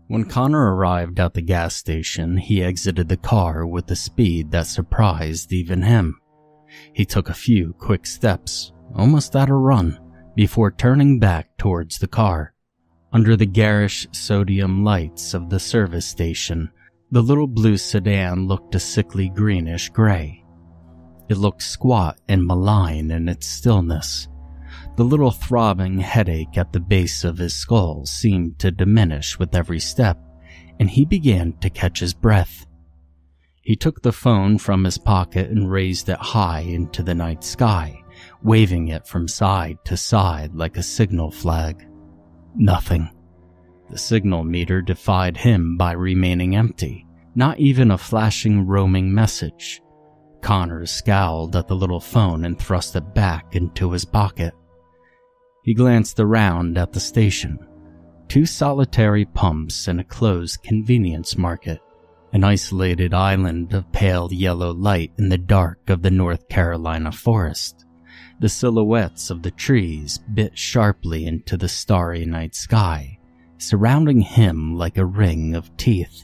When Connor arrived at the gas station, he exited the car with a speed that surprised even him. He took a few quick steps, almost at a run, before turning back towards the car. Under the garish sodium lights of the service station, the little blue sedan looked a sickly greenish gray. It looked squat and malign in its stillness. The little throbbing headache at the base of his skull seemed to diminish with every step, and he began to catch his breath. He took the phone from his pocket and raised it high into the night sky, waving it from side to side like a signal flag. Nothing. The signal meter defied him by remaining empty, not even a flashing roaming message. Connor scowled at the little phone and thrust it back into his pocket. He glanced around at the station. 2 solitary pumps and a closed convenience market. An isolated island of pale yellow light in the dark of the North Carolina forest. The silhouettes of the trees bit sharply into the starry night sky, surrounding him like a ring of teeth.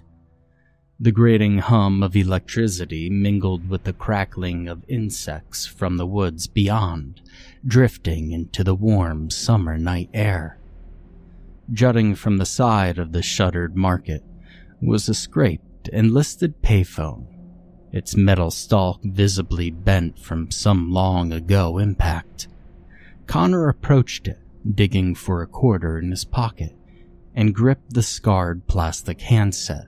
The grating hum of electricity mingled with the crackling of insects from the woods beyond, drifting into the warm summer night air. Jutting from the side of the shuttered market was a scraped and listed payphone, its metal stalk visibly bent from some long ago impact. Connor approached it, digging for a quarter in his pocket, and gripped the scarred plastic handset.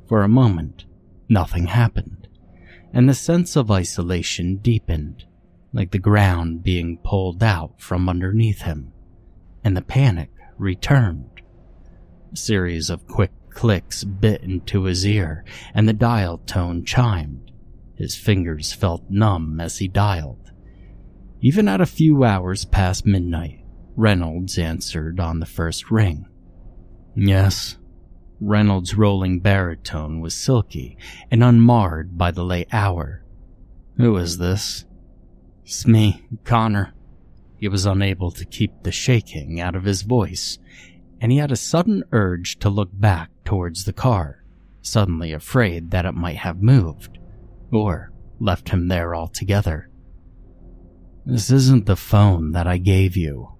For a moment, nothing happened, and the sense of isolation deepened, like the ground being pulled out from underneath him, and the panic returned. A series of quick clicks bit into his ear, and the dial tone chimed. His fingers felt numb as he dialed. Even at a few hours past midnight, Reynolds answered on the first ring. Yes. Reynolds' rolling baritone was silky and unmarred by the late hour. Who is this? It's me, Connor. He was unable to keep the shaking out of his voice, and he had a sudden urge to look back towards the car, suddenly afraid that it might have moved, or left him there altogether. This isn't the phone that I gave you.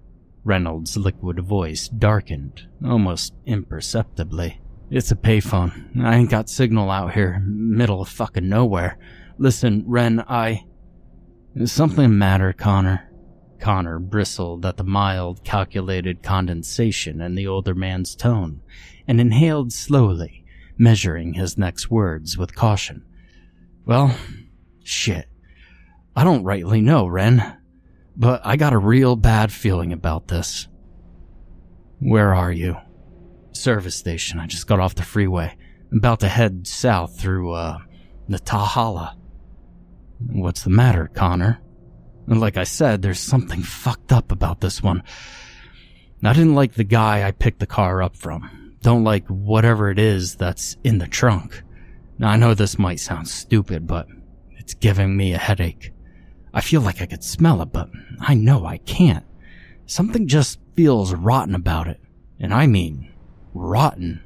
Reynolds' liquid voice darkened, almost imperceptibly. It's a payphone. I ain't got signal out here, middle of fucking nowhere. Listen, Ren, Is something matter, Connor? Connor bristled at the mild, calculated condensation in the older man's tone, and inhaled slowly, measuring his next words with caution. Well, shit. I don't rightly know, Ren, but I got a real bad feeling about this. Where are you? Service station. I just got off the freeway. I'm about to head south through, the Tahala. What's the matter, Connor? Like I said, there's something fucked up about this one. I didn't like the guy I picked the car up from. Don't like whatever it is that's in the trunk. Now, I know this might sound stupid, but it's giving me a headache. I feel like I could smell it, but I know I can't. Something just feels rotten about it. And I mean, rotten.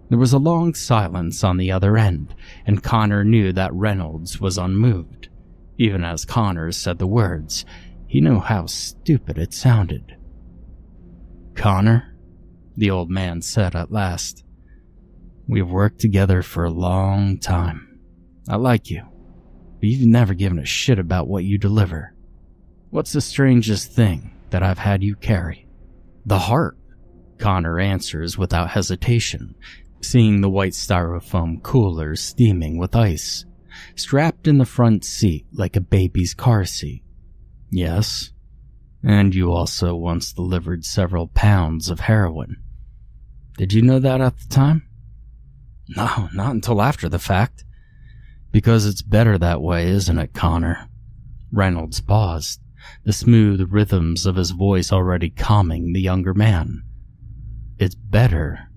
There was a long silence on the other end, and Connor knew that Reynolds was unmoved. Even as Connor said the words, he knew how stupid it sounded. Connor, the old man said at last, we've worked together for a long time. I like you, but you've never given a shit about what you deliver. What's the strangest thing that I've had you carry? The heart, Connor answers without hesitation, seeing the white styrofoam cooler steaming with ice, strapped in the front seat like a baby's car seat. Yes, and you also once delivered several pounds of heroin. Did you know that at the time? No, not until after the fact. Because it's better that way, isn't it, Connor? Reynolds paused, the smooth rhythms of his voice already calming the younger man. It's better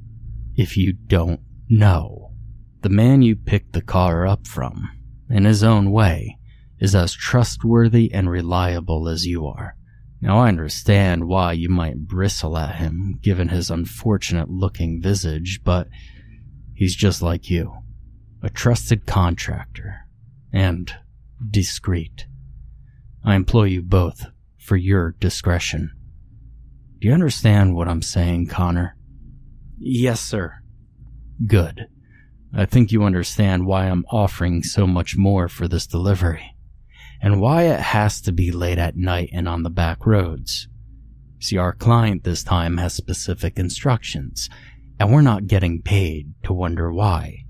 if you don't know. The man you picked the car up from, in his own way, is as trustworthy and reliable as you are. Now I understand why you might bristle at him, given his unfortunate-looking visage, but he's just like you, a trusted contractor, and discreet. I implore you both for your discretion. Do you understand what I'm saying, Connor? Yes, sir. Good. I think you understand why I'm offering so much more for this delivery, and why it has to be late at night and on the back roads. See, our client this time has specific instructions, and we're not getting paid to wonder why.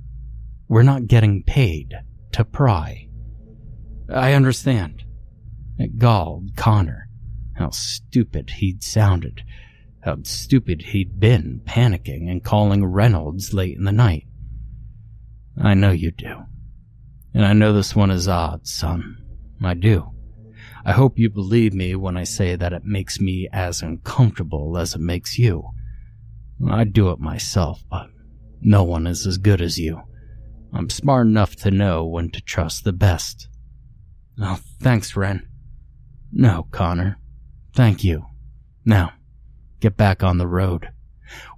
We're not getting paid to pry. I understand. It galled Connor. How stupid he'd sounded. How stupid he'd been, panicking and calling Reynolds late in the night. I know you do. And I know this one is odd, son. I do. I hope you believe me when I say that it makes me as uncomfortable as it makes you. I'd do it myself, but no one is as good as you. I'm smart enough to know when to trust the best. Oh, thanks, Ren. No, Connor. Thank you. Now, get back on the road.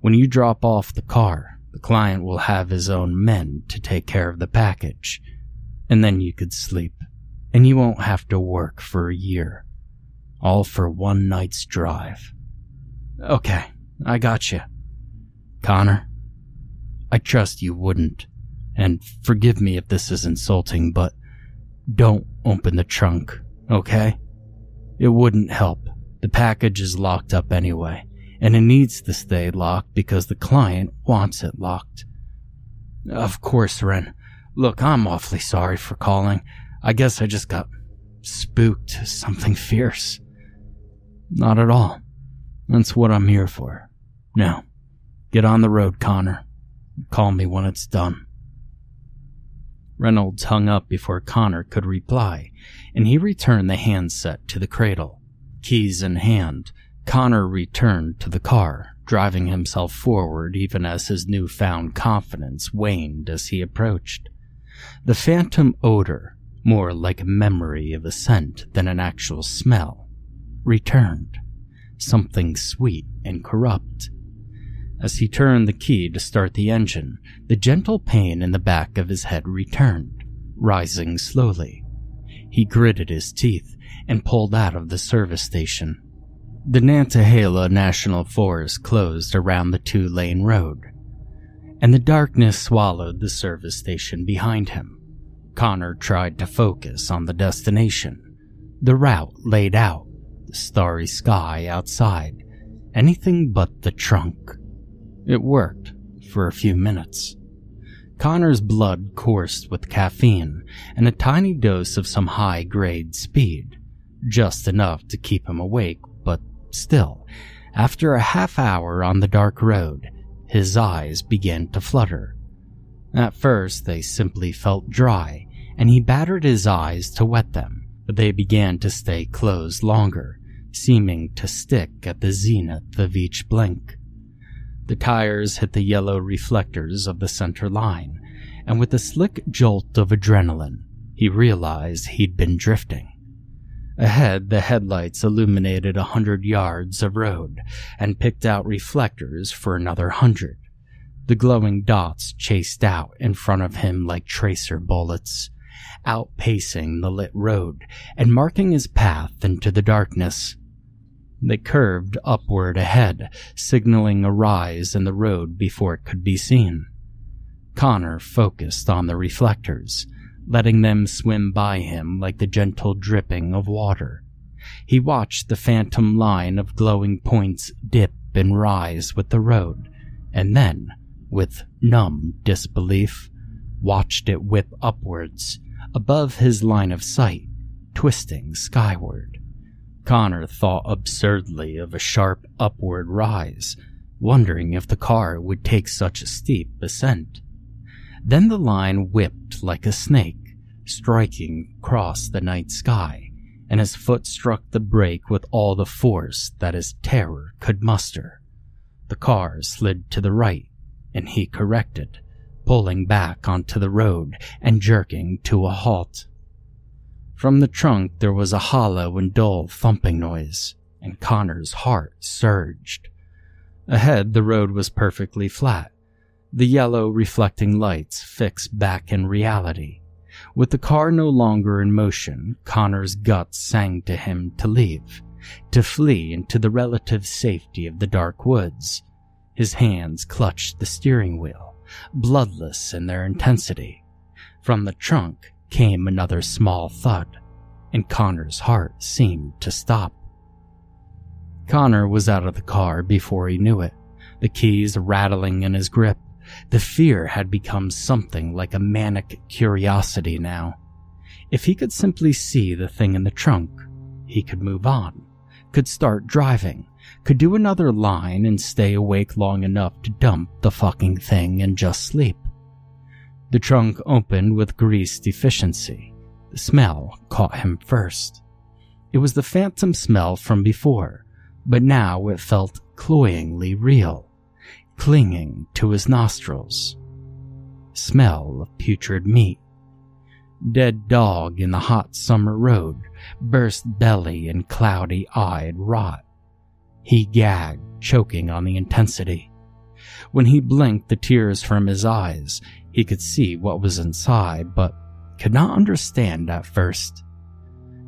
When you drop off the car, the client will have his own men to take care of the package. And then you could sleep, and you won't have to work for a year. All for one night's drive. Okay, I got you. Connor, I trust you wouldn't. And forgive me if this is insulting, but don't open the trunk, okay? It wouldn't help. The package is locked up anyway, and it needs to stay locked because the client wants it locked. Of course, Ren. Look, I'm awfully sorry for calling. I guess I just got spooked. Something fierce. Not at all. That's what I'm here for. Now, get on the road, Connor. Call me when it's done. Reynolds hung up before Connor could reply, and he returned the handset to the cradle. Keys in hand, Connor returned to the car, driving himself forward even as his newfound confidence waned as he approached. The phantom odor, more like a memory of a scent than an actual smell, returned, something sweet and corrupt. As he turned the key to start the engine, the gentle pain in the back of his head returned, rising slowly. He gritted his teeth and pulled out of the service station. The Nantahala National Forest closed around the 2-lane road, and the darkness swallowed the service station behind him. Connor tried to focus on the destination, the route laid out, the starry sky outside, anything but the trunk. It worked for a few minutes. Connor's blood coursed with caffeine and a tiny dose of some high-grade speed, just enough to keep him awake, but still, after a half hour on the dark road, his eyes began to flutter. At first, they simply felt dry, and he battered his eyes to wet them, but they began to stay closed longer, seeming to stick at the zenith of each blink. The tires hit the yellow reflectors of the center line, and with a slick jolt of adrenaline, he realized he'd been drifting. Ahead, the headlights illuminated 100 yards of road and picked out reflectors for another 100. The glowing dots chased out in front of him like tracer bullets, outpacing the lit road and marking his path into the darkness. They curved upward ahead, signaling a rise in the road before it could be seen. Connor focused on the reflectors, letting them swim by him like the gentle dripping of water. He watched the phantom line of glowing points dip and rise with the road, and then, with numb disbelief, watched it whip upwards, above his line of sight, twisting skyward. Connor thought absurdly of a sharp upward rise, wondering if the car would take such a steep ascent. Then the line whipped like a snake, striking across the night sky, and his foot struck the brake with all the force that his terror could muster. The car slid to the right, and he corrected, pulling back onto the road and jerking to a halt. From the trunk there was a hollow and dull thumping noise, and Connor's heart surged. Ahead, the road was perfectly flat, the yellow reflecting lights fixed back in reality. With the car no longer in motion, Connor's guts sang to him to leave, to flee into the relative safety of the dark woods. His hands clutched the steering wheel, bloodless in their intensity. From the trunk came another small thud, and Connor's heart seemed to stop. Connor was out of the car before he knew it, the keys rattling in his grip. The fear had become something like a manic curiosity now. If he could simply see the thing in the trunk, he could move on, could start driving, could do another line and stay awake long enough to dump the fucking thing and just sleep. The trunk opened with greased efficiency. The smell caught him first. It was the phantom smell from before, but now it felt cloyingly real, clinging to his nostrils. Smell of putrid meat. Dead dog in the hot summer road, burst belly and cloudy-eyed rot. He gagged, choking on the intensity. When he blinked the tears from his eyes, he could see what was inside, but could not understand at first.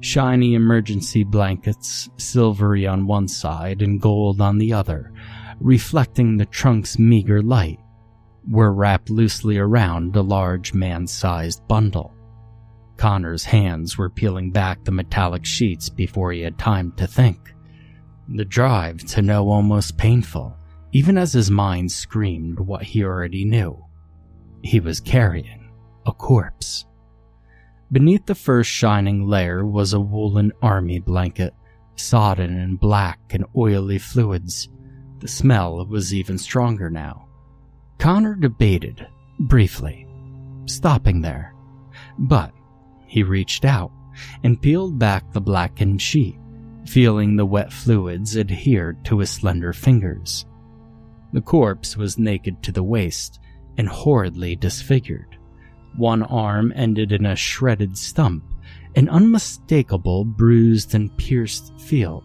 Shiny emergency blankets, silvery on one side and gold on the other, reflecting the trunk's meager light, were wrapped loosely around a large man-sized bundle. Connor's hands were peeling back the metallic sheets before he had time to think. The drive to know almost painful, even as his mind screamed what he already knew. He was carrying a corpse. Beneath the first shining layer was a woolen army blanket, sodden in black and oily fluids. The smell was even stronger now. Connor debated, briefly, stopping there. But he reached out and peeled back the blackened sheet, feeling the wet fluids adhere to his slender fingers. The corpse was naked to the waist and horridly disfigured. One arm ended in a shredded stump, an unmistakable bruised and pierced field.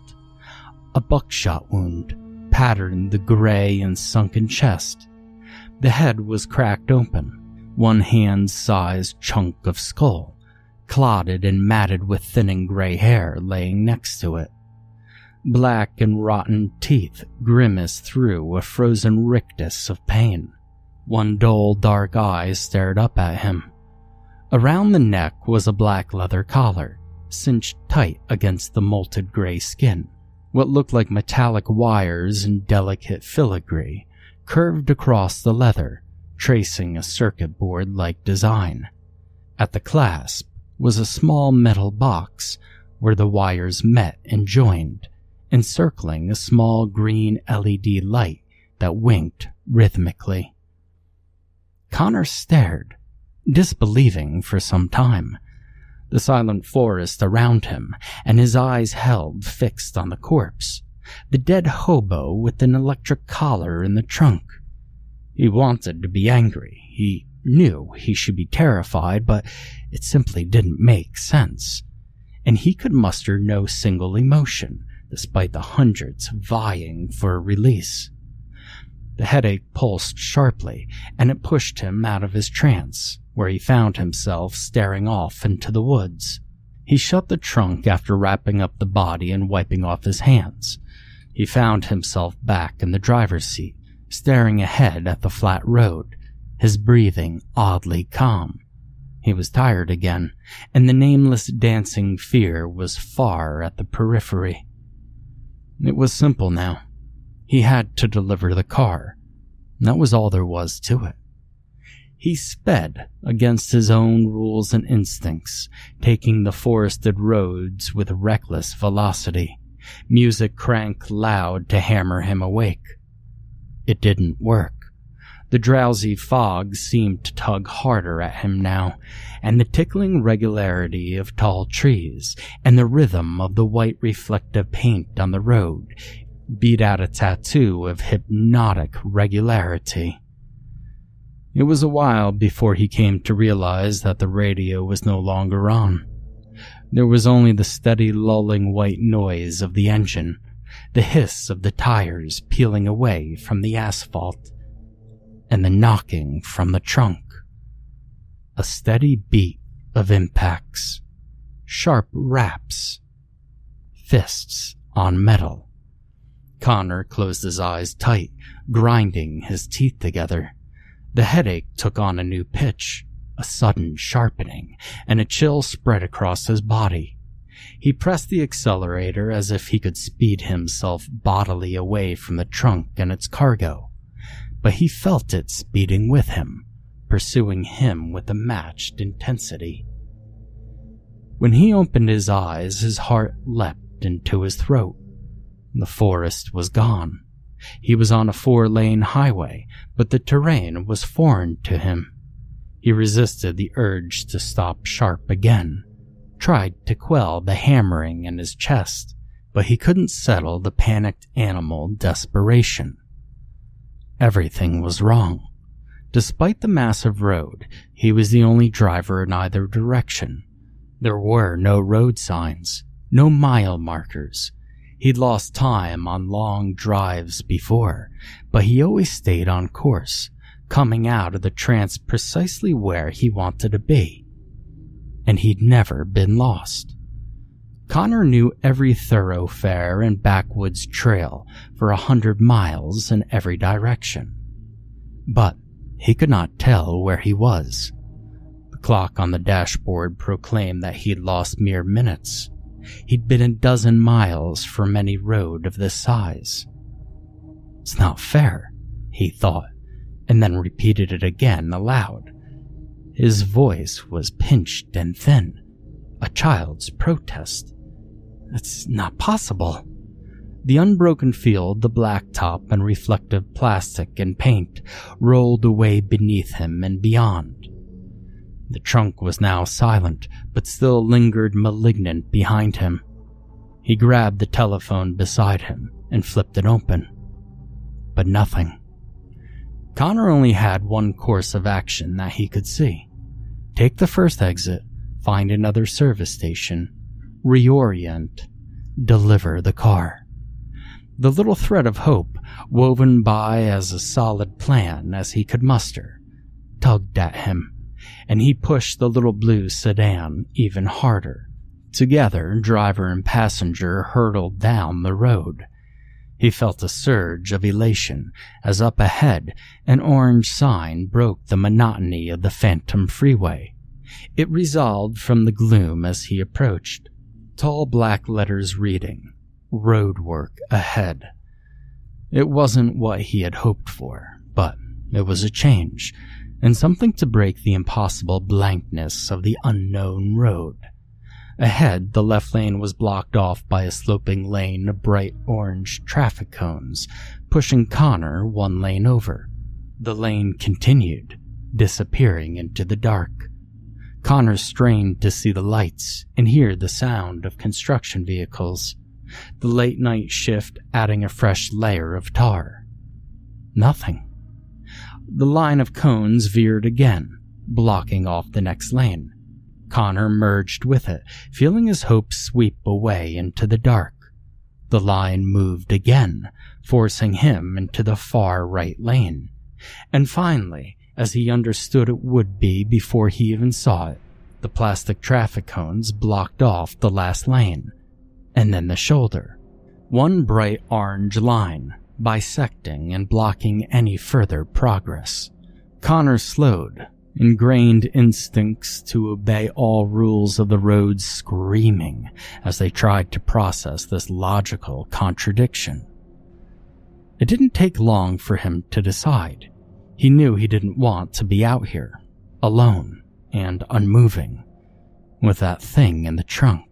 A buckshot wound patterned the gray and sunken chest. The head was cracked open, one hand-sized chunk of skull, clotted and matted with thinning gray hair laying next to it. Black and rotten teeth grimaced through a frozen rictus of pain. One dull, dark eye stared up at him. Around the neck was a black leather collar, cinched tight against the molted gray skin. What looked like metallic wires and delicate filigree curved across the leather, tracing a circuit board-like design. At the clasp was a small metal box where the wires met and joined, encircling a small green LED light that winked rhythmically. Connor stared, disbelieving for some time. The silent forest around him, and his eyes held fixed on the corpse, the dead hobo with an electric collar in the trunk. He wanted to be angry. He knew he should be terrified, but it simply didn't make sense. And he could muster no single emotion, despite the hundreds vying for a release. The headache pulsed sharply, and it pushed him out of his trance, where he found himself staring off into the woods. He shut the trunk after wrapping up the body and wiping off his hands. He found himself back in the driver's seat, staring ahead at the flat road, his breathing oddly calm. He was tired again, and the nameless dancing fear was far at the periphery. It was simple now. He had to deliver the car. That was all there was to it. He sped against his own rules and instincts, taking the forested roads with reckless velocity. Music cranked loud to hammer him awake. It didn't work. The drowsy fog seemed to tug harder at him now, and the tickling regularity of tall trees and the rhythm of the white reflective paint on the road beat out a tattoo of hypnotic regularity. It was a while before he came to realize that the radio was no longer on. There was only the steady lulling white noise of the engine, the hiss of the tires peeling away from the asphalt, and the knocking from the trunk. A steady beat of impacts, sharp raps, fists on metal. Connor closed his eyes tight, grinding his teeth together. The headache took on a new pitch, a sudden sharpening, and a chill spread across his body. He pressed the accelerator as if he could speed himself bodily away from the trunk and its cargo, but he felt it speeding with him, pursuing him with a matched intensity. When he opened his eyes, his heart leapt into his throat. The forest was gone. He was on a 4-lane highway, but the terrain was foreign to him. He resisted the urge to stop sharp again, tried to quell the hammering in his chest, but he couldn't settle the panicked animal desperation. Everything was wrong. Despite the massive road, he was the only driver in either direction. There were no road signs, no mile markers. He'd lost time on long drives before, but he always stayed on course, coming out of the trance precisely where he wanted to be. And he'd never been lost. Connor knew every thoroughfare and backwoods trail for 100 miles in every direction. But he could not tell where he was. The clock on the dashboard proclaimed that he'd lost mere minutes. He'd been a dozen miles from any road of this size. It's not fair, he thought, and then repeated it again aloud. His voice was pinched and thin, a child's protest. It's not possible. The unbroken field, the blacktop and reflective plastic and paint rolled away beneath him and beyond. The trunk was now silent, but still lingered malignant behind him. He grabbed the telephone beside him and flipped it open. But nothing. Connor only had one course of action that he could see. Take the first exit, find another service station, reorient, deliver the car. The little thread of hope, woven by as a solid plan as he could muster, tugged at him, and he pushed the little blue sedan even harder. Together, driver and passenger hurtled down the road. He felt a surge of elation as up ahead an orange sign broke the monotony of the phantom freeway. It resolved from the gloom as he approached, tall black letters reading, "Roadwork ahead." It wasn't what he had hoped for, but it was a change, and something to break the impossible blankness of the unknown road. Ahead, the left lane was blocked off by a sloping lane of bright orange traffic cones, pushing Connor one lane over. The lane continued, disappearing into the dark. Connor strained to see the lights and hear the sound of construction vehicles, the late night shift adding a fresh layer of tar. Nothing. The line of cones veered again, blocking off the next lane. Connor merged with it, feeling his hopes sweep away into the dark. The line moved again, forcing him into the far right lane. And finally, as he understood it would be before he even saw it, the plastic traffic cones blocked off the last lane, and then the shoulder. One bright orange line, bisecting and blocking any further progress. Connor slowed, ingrained instincts to obey all rules of the road screaming as they tried to process this logical contradiction. It didn't take long for him to decide. He knew he didn't want to be out here, alone and unmoving, with that thing in the trunk.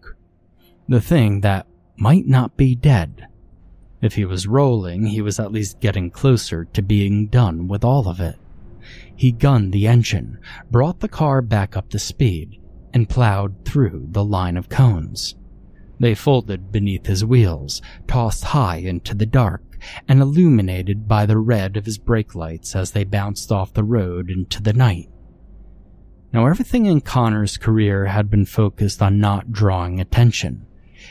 The thing that might not be dead. If he was rolling, he was at least getting closer to being done with all of it. He gunned the engine, brought the car back up to speed, and plowed through the line of cones. They folded beneath his wheels, tossed high into the dark, and illuminated by the red of his brake lights as they bounced off the road into the night. Now everything in Connor's career had been focused on not drawing attention.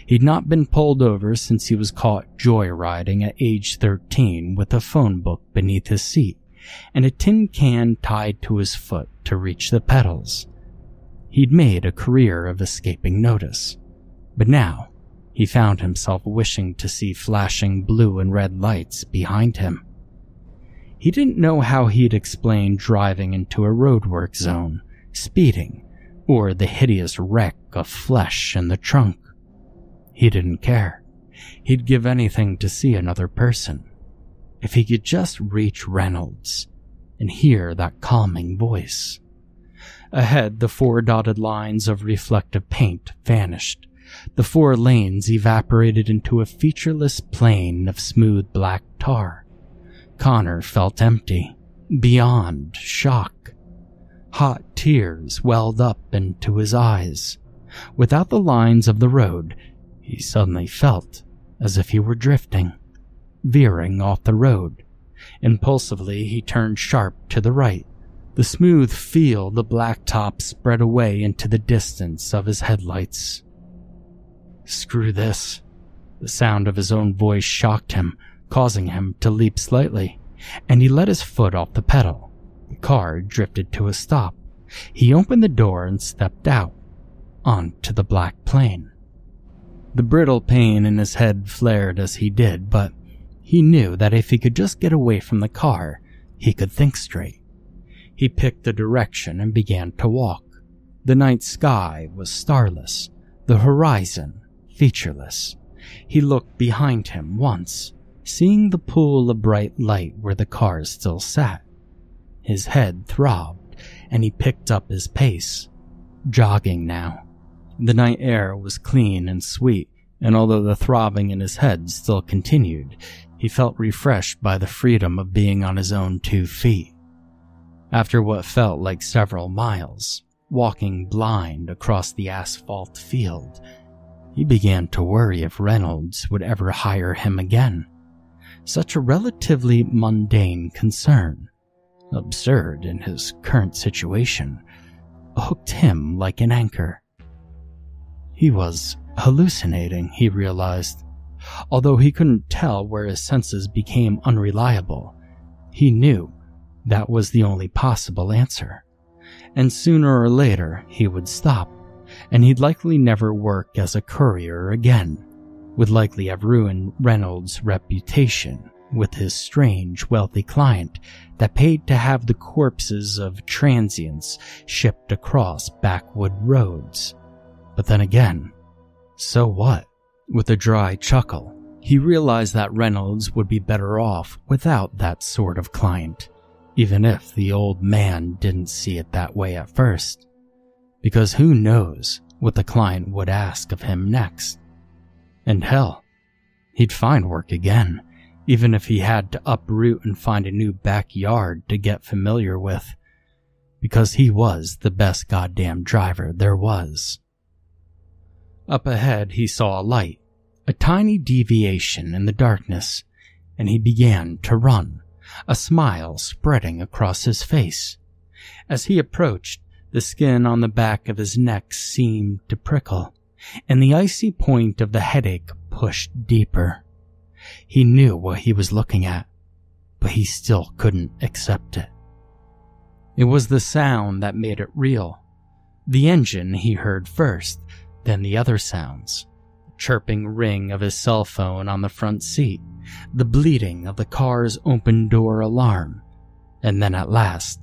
He'd not been pulled over since he was caught joyriding at age 13 with a phone book beneath his seat and a tin can tied to his foot to reach the pedals. He'd made a career of escaping notice, but now he found himself wishing to see flashing blue and red lights behind him. He didn't know how he'd explain driving into a roadwork zone, speeding, or the hideous wreck of flesh in the trunk. He didn't care. He'd give anything to see another person. If he could just reach Reynolds and hear that calming voice. Ahead, the 4 dotted lines of reflective paint vanished. The 4 lanes evaporated into a featureless plain of smooth black tar. Connor felt empty, beyond shock. Hot tears welled up into his eyes. Without the lines of the road, he suddenly felt as if he were drifting, veering off the road. Impulsively, he turned sharp to the right. The smooth field of blacktop spread away into the distance of his headlights. Screw this. The sound of his own voice shocked him, causing him to leap slightly, and he let his foot off the pedal. The car drifted to a stop. He opened the door and stepped out, onto the black plain. The brittle pain in his head flared as he did, but he knew that if he could just get away from the car, he could think straight. He picked a direction and began to walk. The night sky was starless, the horizon featureless. He looked behind him once, seeing the pool of bright light where the cars still sat. His head throbbed, and he picked up his pace, jogging now. The night air was clean and sweet, and although the throbbing in his head still continued, he felt refreshed by the freedom of being on his own 2 feet. After what felt like several miles, walking blind across the asphalt field, he began to worry if Reynolds would ever hire him again. Such a relatively mundane concern, absurd in his current situation, hooked him like an anchor. He was hallucinating, he realized. Although he couldn't tell where his senses became unreliable, he knew that was the only possible answer. And sooner or later he would stop, and he'd likely never work as a courier again, would likely have ruined Reynolds' reputation with his strange, wealthy client that paid to have the corpses of transients shipped across backwood roads. But then again, so what? With a dry chuckle, he realized that Reynolds would be better off without that sort of client, even if the old man didn't see it that way at first. Because who knows what the client would ask of him next? And hell, he'd find work again, even if he had to uproot and find a new backyard to get familiar with, because he was the best goddamn driver there was. Up ahead, he saw a light, a tiny deviation in the darkness, and he began to run, a smile spreading across his face. As he approached, the skin on the back of his neck seemed to prickle, and the icy point of the headache pushed deeper. He knew what he was looking at, but he still couldn't accept it. It was the sound that made it real. The engine he heard first, then the other sounds. The chirping ring of his cell phone on the front seat, the bleating of the car's open door alarm, and then at last,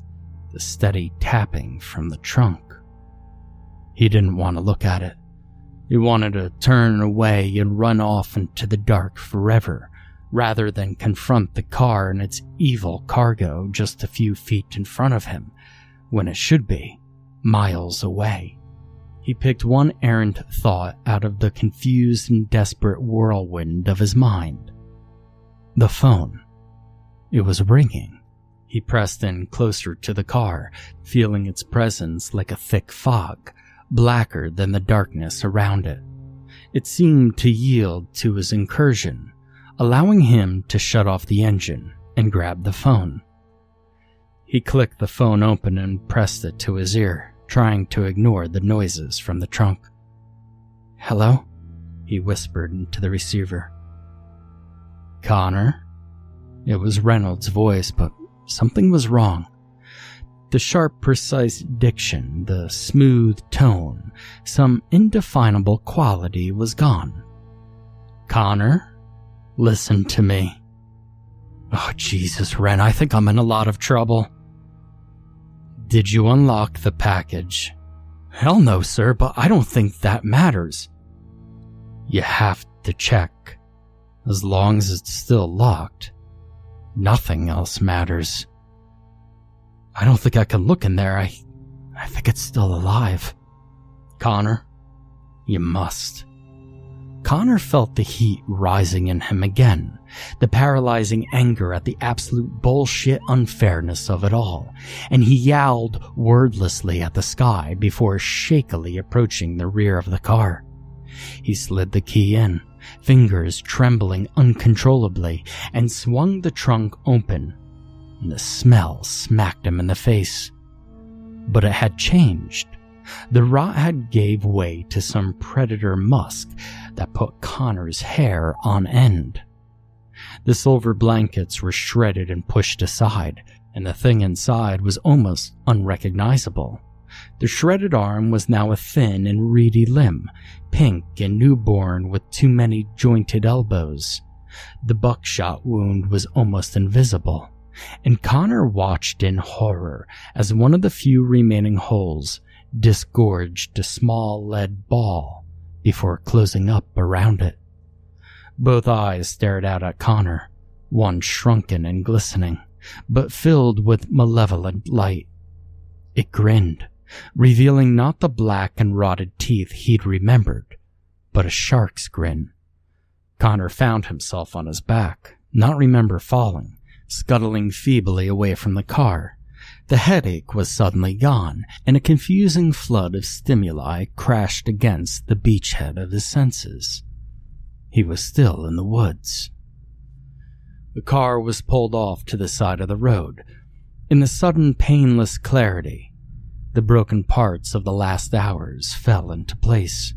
the steady tapping from the trunk. He didn't want to look at it. He wanted to turn away and run off into the dark forever, rather than confront the car and its evil cargo just a few feet in front of him, when it should be miles away. He picked one errant thought out of the confused and desperate whirlwind of his mind. The phone. It was ringing. He pressed in closer to the car, feeling its presence like a thick fog, blacker than the darkness around it. It seemed to yield to his incursion, allowing him to shut off the engine and grab the phone. He clicked the phone open and pressed it to his ear, trying to ignore the noises from the trunk. "Hello?" He he whispered into the receiver. "Connor?" It was Reynolds' voice, but something was wrong. The sharp, precise diction, the smooth tone, some indefinable quality was gone. "Connor? Listen to me." "Oh, Jesus, Ren, I think I'm in a lot of trouble." "Did you unlock the package?" "Hell no, sir, but I don't think that matters." "You have to check. As long as it's still locked, nothing else matters." "I don't think I can look in there. I think it's still alive." "Connor, you must." Connor felt the heat rising in him again, the paralyzing anger at the absolute bullshit unfairness of it all, and he yowled wordlessly at the sky before shakily approaching the rear of the car. He slid the key in, fingers trembling uncontrollably, and swung the trunk open, and the smell smacked him in the face. But it had changed. The rot had gave way to some predator musk that put Connor's hair on end. The silver blankets were shredded and pushed aside, and the thing inside was almost unrecognizable. The shredded arm was now a thin and reedy limb, pink and newborn with too many jointed elbows. The buckshot wound was almost invisible, and Connor watched in horror as one of the few remaining holes disgorged a small lead ball before closing up around it. Both eyes stared out at Connor, one shrunken and glistening, but filled with malevolent light. It grinned, revealing not the black and rotted teeth he'd remembered, but a shark's grin. Connor found himself on his back, not remember falling, scuttling feebly away from the car. The headache was suddenly gone, and a confusing flood of stimuli crashed against the beachhead of his senses. He was still in the woods. The car was pulled off to the side of the road. In the sudden painless clarity, the broken parts of the last hours fell into place.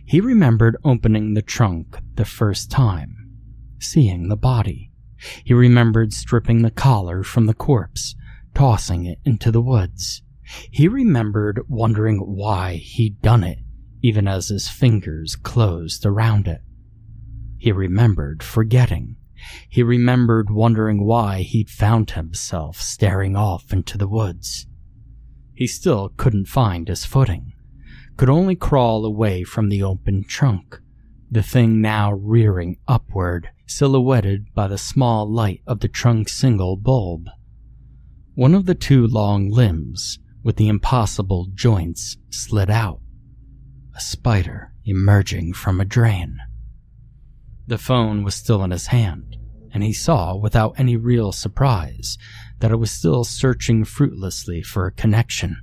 He remembered opening the trunk the first time, seeing the body. He remembered stripping the collar from the corpse, tossing it into the woods. He remembered wondering why he'd done it, even as his fingers closed around it. He remembered forgetting. He remembered wondering why he'd found himself staring off into the woods. He still couldn't find his footing, could only crawl away from the open trunk, the thing now rearing upward, silhouetted by the small light of the trunk's single bulb. One of the two long limbs, with the impossible joints, slid out, a spider emerging from a drain. The phone was still in his hand, and he saw, without any real surprise, that it was still searching fruitlessly for a connection.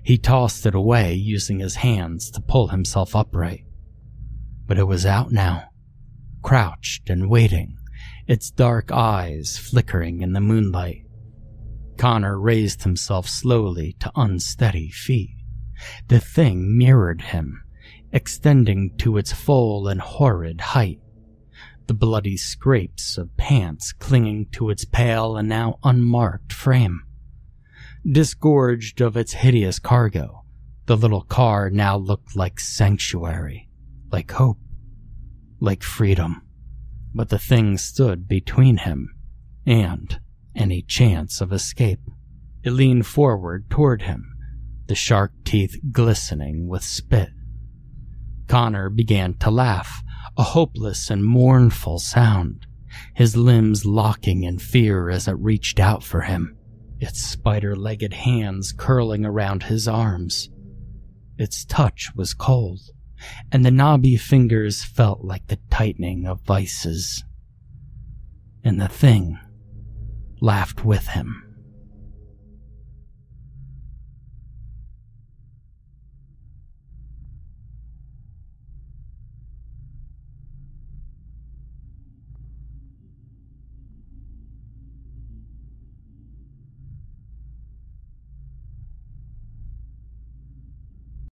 He tossed it away, using his hands to pull himself upright. But it was out now, crouched and waiting, its dark eyes flickering in the moonlight. Connor raised himself slowly to unsteady feet. The thing mirrored him, extending to its full and horrid height, the bloody scrapes of pants clinging to its pale and now unmarked frame. Disgorged of its hideous cargo, the little car now looked like sanctuary, like hope, like freedom. But the thing stood between him and any chance of escape. It leaned forward toward him, the shark teeth glistening with spit. Connor began to laugh, a hopeless and mournful sound, his limbs locking in fear as it reached out for him, its spider-legged hands curling around his arms. Its touch was cold, and the knobby fingers felt like the tightening of vices. And the thing laughed with him.